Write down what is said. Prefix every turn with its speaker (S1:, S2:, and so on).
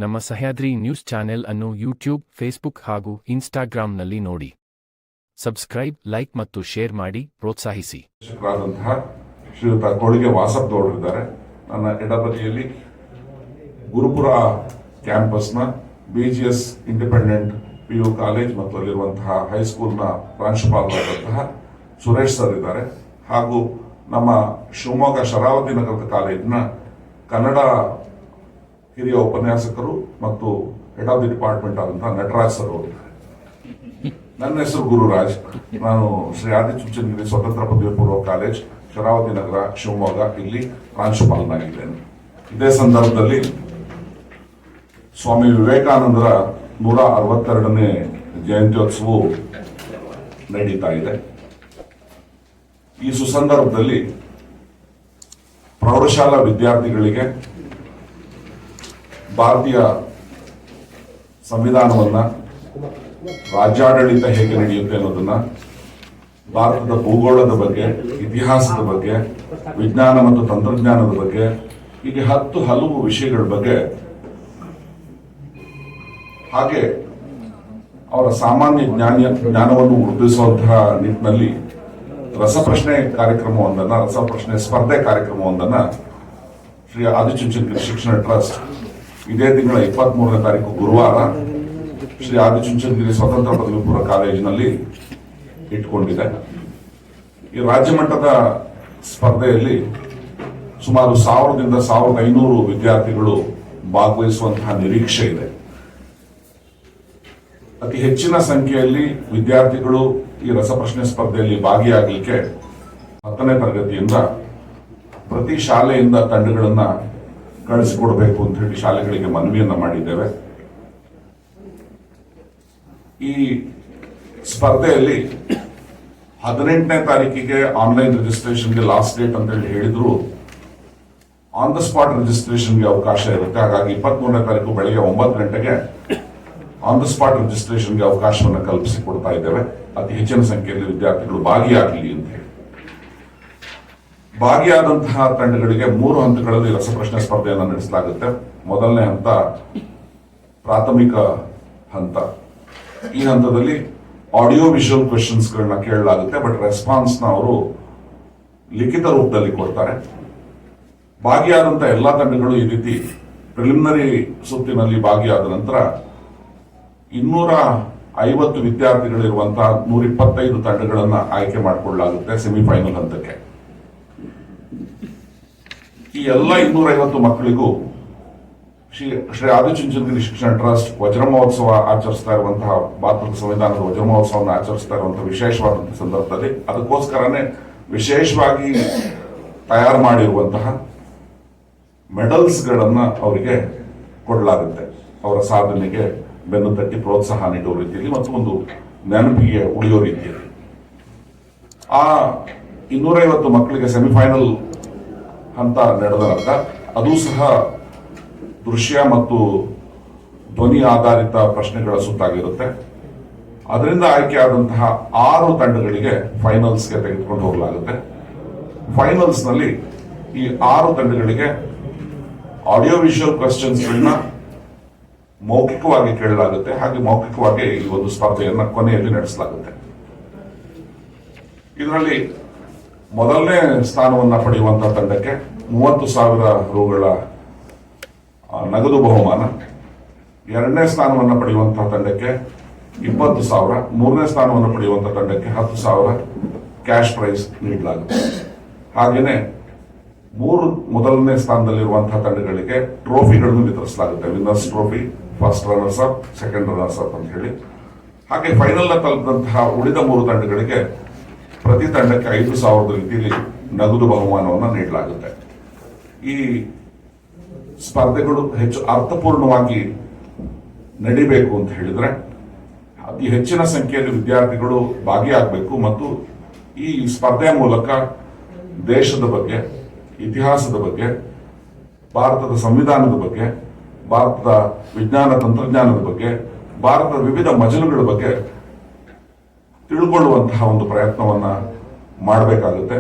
S1: ನಮ್ಮ Sahyadri news channel ಅನ್ನು YouTube, Facebook ಹಾಗೂ ಇನ್ಸ್ಟಾಗ್ರಾಂನಲ್ಲಿ ನೋಡಿ. ಸಬ್ಸ್ಕ್ರೈಬ್, ಲೈಕ್ ಮತ್ತು ಶೇರ್ ಮಾಡಿ ಪ್ರೋತ್ಸಾಹಿಸಿ.
S2: ಶ್ರೀಯುತ ಕೊಳಿಗೆ ವಾಸಪ್ಪನವರಿದ್ದಾರೆ. ನನ್ನ ಎಡಬದಿಯಲ್ಲಿ ಗುರುಪುರ ಕ್ಯಾಂಪಸ್ನ ಬಿಜಿಎಸ್ ಇಂಡಿಪೆಂಡೆಂಟ್ PU ಕಾಲೇಜ್ ಮತ್ತು ಅಲ್ಲಿರುವಂತಹ ಹೈಸ್ಕೂಲ್ನ ಪ್ರಾಂಶುಪಾಲರಾದಂತಹ ಸುರೇಶ್ ಸರ್ ಇದ್ದಾರೆ. ಹಾಗೂ ನಮ್ಮ ಶಿವಮೊಗ್ಗ ಶರಾವತಿ ನಗರದ ಕಾಲೇಜಿನ ಕನ್ನಡ ಹಿರಿಯ ಉಪನ್ಯಾಸಕರು ಮತ್ತು ಹೆಡ್ ಆಫ್ ದಿ ಡಿಪಾರ್ಟ್ಮೆಂಟ್ ಆದಂತಹ ನಟರಾಜ್ ಸರ್ ಅವರು. ನನ್ನ ಹೆಸರು ಗುರುರಾಜ್. ನಾನು ಶ್ರೀ ಆದಿಚುಂಚನಗಿರಿ ಸ್ವತಂತ್ರ ಪದವಿ ಪೂರ್ವ ಕಾಲೇಜ್, ಶರಾವತಿ ನಗರ, ಶಿವಮೊಗ್ಗ ಇಲ್ಲಿ ಪ್ರಾಂಶುಪಾಲನಾಗಿದ್ದೇನೆ. ಇದೇ ಸಂದರ್ಭದಲ್ಲಿ ಸ್ವಾಮಿ ವಿವೇಕಾನಂದರ 162ನೇ ಜಯಂತ್ಯೋತ್ಸವವು ನಡೀತಾ ಇದೆ. ಈ ಸುಸಂದರ್ಭದಲ್ಲಿ ಪ್ರೌಢಶಾಲಾ ವಿದ್ಯಾರ್ಥಿಗಳಿಗೆ ಭಾರತೀಯ ಸಂವಿಧಾನವನ್ನ, ರಾಜ್ಯಾಡಳಿತ ಹೇಗೆ ನಡೆಯುತ್ತೆ ಅನ್ನೋದನ್ನ, ಭಾರತದ ಭೂಗೋಳದ ಬಗ್ಗೆ, ಇತಿಹಾಸದ ಬಗ್ಗೆ, ವಿಜ್ಞಾನ ಮತ್ತು ತಂತ್ರಜ್ಞಾನದ ಬಗ್ಗೆ, ಹೀಗೆ ಹಲವು ವಿಷಯಗಳ ಬಗ್ಗೆ, ಹಾಗೆ ಅವರ ಸಾಮಾನ್ಯ ಜ್ಞಾನವನ್ನು ವೃದ್ಧಿಸುವಂತಹ ನಿಟ್ಟಿನಲ್ಲಿ ರಸಪ್ರಶ್ನೆ ಸ್ಪರ್ಧೆ ಕಾರ್ಯಕ್ರಮವೊಂದನ್ನ ಶ್ರೀ ಆದಿಚುಂಚನಗಿರಿ ಶಿಕ್ಷಣ ಟ್ರಸ್ಟ್ ಇದೇ ತಿಂಗಳ 23ನೇ ತಾರೀಕು ಗುರುವಾರ ಶ್ರೀ ಆದಿಚುಂಚನಗಿರಿ ಸ್ವತಂತ್ರ ಪದವಿ ಪೂರ್ವ ಕಾಲೇಜಿನಲ್ಲಿ ಇಟ್ಕೊಂಡಿದೆ. ಈ ರಾಜ್ಯ ಮಟ್ಟದ ಸ್ಪರ್ಧೆಯಲ್ಲಿ ಸುಮಾರು 1000ರಿಂದ 1500 ವಿದ್ಯಾರ್ಥಿಗಳು ಭಾಗವಹಿಸುವಂತಹ ನಿರೀಕ್ಷೆ ಇದೆ. ಅತಿ ಹೆಚ್ಚಿನ ಸಂಖ್ಯೆಯಲ್ಲಿ ವಿದ್ಯಾರ್ಥಿಗಳು ಈ ರಸಪ್ರಶ್ನೆ ಸ್ಪರ್ಧೆಯಲ್ಲಿ ಭಾಗಿಯಾಗಲಿಕ್ಕೆ 10ನೇ ತರಗತಿಯಿಂದ ಪ್ರತಿ ಶಾಲೆಯಿಂದ ತಂಡಗಳನ್ನ ಕಳಿಸಿಕೊಡಬೇಕು ಅಂತ ಹೇಳಿ ಶಾಲೆಗಳಿಗೆ ಮನವಿಯನ್ನ ಮಾಡಿದ್ದೇವೆ. ಈ ಸ್ಪರ್ಧೆಯಲ್ಲಿ 18ನೇ ತಾರೀಕಿಗೆ ಆನ್ಲೈನ್ ರಿಜಿಸ್ಟ್ರೇಷನ್ಗೆ ಲಾಸ್ಟ್ ಡೇಟ್ ಅಂತ ಹೇಳಿದ್ರು, ಆನ್ ದ ಸ್ಪಾಟ್ ರಿಜಿಸ್ಟ್ರೇಷನ್ಗೆ ಅವಕಾಶ ಇರುತ್ತೆ. ಹಾಗಾಗಿ 23ನೇ ತಾರೀಕು ಬೆಳಗ್ಗೆ 9 ಗಂಟೆಗೆ ಆನ್ ದ ಸ್ಪಾಟ್ ರಿಜಿಸ್ಟ್ರೇಷನ್ಗೆ ಅವಕಾಶವನ್ನು ಕಲ್ಪಿಸಿಕೊಡ್ತಾ ಇದ್ದೇವೆ. ಅತಿ ಹೆಚ್ಚಿನ ಸಂಖ್ಯೆಯಲ್ಲಿ ವಿದ್ಯಾರ್ಥಿಗಳು ಭಾಗಿಯಾಗಲಿ ಅಂತ ಹೇಳಿ. ಭಾಗಿಯಾದಂತಹ ತಂಡಗಳಿಗೆ 3 ಹಂತಗಳಲ್ಲಿ ರಸಪ್ರಶ್ನೆ ಸ್ಪರ್ಧೆಯನ್ನು ನಡೆಸಲಾಗುತ್ತೆ. ಮೊದಲನೇ ಹಂತ ಪ್ರಾಥಮಿಕ ಹಂತ. ಈ ಹಂತದಲ್ಲಿ ಆಡಿಯೋ ವಿಜುವಲ್ ಕ್ವೆಶನ್ಸ್ ಗಳನ್ನ ಕೇಳಲಾಗುತ್ತೆ. ಬಟ್ ರೆಸ್ಪಾನ್ಸ್ ನ ಅವರು ಲಿಖಿತ ರೂಪದಲ್ಲಿ ಕೊಡ್ತಾರೆ. ಭಾಗಿಯಾದಂತಹ ಎಲ್ಲಾ ತಂಡಗಳು ಈ ರೀತಿ ಪ್ರಿಲಿಮಿನರಿ ಸುತ್ತಿನಲ್ಲಿ ಭಾಗಿಯಾದ ನಂತರ 250 ವಿದ್ಯಾರ್ಥಿಗಳಿರುವಂತಹ 125 ತಂಡಗಳನ್ನ ಆಯ್ಕೆ ಮಾಡಿಕೊಳ್ಳಲಾಗುತ್ತೆ ಸೆಮಿಫೈನಲ್ ಹಂತಕ್ಕೆ. ಈ ಎಲ್ಲ 250 ಮಕ್ಕಳಿಗೂ ಶ್ರೀ ಆದಿಚುಂಚನಗಿರಿ ಶಿಕ್ಷಣ ಟ್ರಸ್ಟ್ ವಜ್ರ ಮಹೋತ್ಸವ ಆಚರಿಸ್ತಾ ಇರುವಂತಹ, ಭಾರತದ ಸಂವಿಧಾನದ ವಜ್ರ ಮಹೋತ್ಸವವನ್ನು ಆಚರಿಸ್ತಾ ಇರುವಂತಹ ವಿಶೇಷವಾದಂತಹ ಸಂದರ್ಭದಲ್ಲಿ ಅದಕ್ಕೋಸ್ಕರನೇ ವಿಶೇಷವಾಗಿ ತಯಾರು ಮಾಡಿರುವಂತಹ ಮೆಡಲ್ಸ್ ಗಳನ್ನ ಅವರಿಗೆ ಕೊಡಲಾಗುತ್ತೆ. ಅವರ ಸಾಧನೆಗೆ ಬೆನ್ನು ತಟ್ಟಿ ಪ್ರೋತ್ಸಾಹ ನೀಡುವ ರೀತಿಯಲ್ಲಿ ಮತ್ತು ಒಂದು ನೆನಪಿಗೆ ಉಳಿಯೋ ರೀತಿಯಲ್ಲಿ. ಆ 250 ಮಕ್ಕಳಿಗೆ ಸೆಮಿಫೈನಲ್ ಹಂತ ನಡೆದ ನಂತರ ಅದು ಸಹ ದೃಶ್ಯ ಮತ್ತು ಧ್ವನಿ ಆಧಾರಿತ ಪ್ರಶ್ನೆಗಳ ಸುತ್ತಾಗಿರುತ್ತೆ. ಅದರಿಂದ ಆಯ್ಕೆಯಾದಂತಹ 6 ತಂಡಗಳಿಗೆ ಫೈನಲ್ಸ್ಗೆ ತೆಗೆದುಕೊಂಡು ಹೋಗಲಾಗುತ್ತೆ. ಫೈನಲ್ಸ್ ನಲ್ಲಿ ಈ 6 ತಂಡಗಳಿಗೆ ಆಡಿಯೋ ವಿಜುವಲ್ ಕ್ವೆಶ್ಚನ್ಸ್ಗಳನ್ನ ಮೌಖಿಕವಾಗಿ ಕೇಳಲಾಗುತ್ತೆ. ಹಾಗೆ ಮೌಖಿಕವಾಗಿ ಈ ಒಂದು ಸ್ಪರ್ಧೆಯನ್ನ ಕೊನೆಯಲ್ಲಿ ನಡೆಸಲಾಗುತ್ತೆ. ಇದರಲ್ಲಿ ಮೊದಲನೇ ಸ್ಥಾನವನ್ನ ಪಡೆಯುವಂತಹ ತಂಡಕ್ಕೆ 30,000 ರೂಗಳ ನಗದು ಬಹುಮಾನ, 2ನೇ ಸ್ಥಾನವನ್ನು ಪಡೆಯುವಂತಹ ತಂಡಕ್ಕೆ 20,000, 3ನೇ ಸ್ಥಾನವನ್ನು ಪಡೆಯುವಂತಹ ತಂಡಕ್ಕೆ 10,000 ಕ್ಯಾಶ್ ಪ್ರೈಸ್ ನೀಡಲಾಗುತ್ತೆ. ಹಾಗೇನೆ 3 ಮೊದಲನೇ ಸ್ಥಾನದಲ್ಲಿರುವಂತಹ ತಂಡಗಳಿಗೆ ಟ್ರೋಫಿಗಳನ್ನು ವಿತರಿಸಲಾಗುತ್ತೆ. Winners trophy, first runners up, second runners up ಅಂತ ಹೇಳಿ. ಹಾಗೆ ಫೈನಲ್ ತಲುಪಿದಂತಹ ಉಳಿದ 3 ತಂಡಗಳಿಗೆ ಪ್ರತಿ ತಂಡಕ್ಕೆ 5,000 ರೀತಿಯಲ್ಲಿ ನಗದು ಬಹುಮಾನವನ್ನು ನೀಡಲಾಗುತ್ತೆ. ಈ ಸ್ಪರ್ಧೆಗಳು ಹೆಚ್ಚು ಅರ್ಥಪೂರ್ಣವಾಗಿ ನಡಿಬೇಕು ಅಂತ ಹೇಳಿದ್ರೆ ಅತಿ ಹೆಚ್ಚಿನ ಸಂಖ್ಯೆಯಲ್ಲಿ ವಿದ್ಯಾರ್ಥಿಗಳು ಭಾಗಿಯಾಗಬೇಕು ಮತ್ತು ಈ ಸ್ಪರ್ಧೆಯ ಮೂಲಕ ದೇಶದ ಬಗ್ಗೆ, ಇತಿಹಾಸದ ಬಗ್ಗೆ, ಭಾರತದ ಸಂವಿಧಾನದ ಬಗ್ಗೆ, ಭಾರತದ ವಿಜ್ಞಾನ ತಂತ್ರಜ್ಞಾನದ ಬಗ್ಗೆ, ಭಾರತದ ವಿವಿಧ ಮಜಲುಗಳ ಬಗ್ಗೆ ತಿಳ್ಕೊಳ್ಳುವಂತಹ ಒಂದು ಪ್ರಯತ್ನವನ್ನ ಮಾಡಬೇಕಾಗುತ್ತೆ.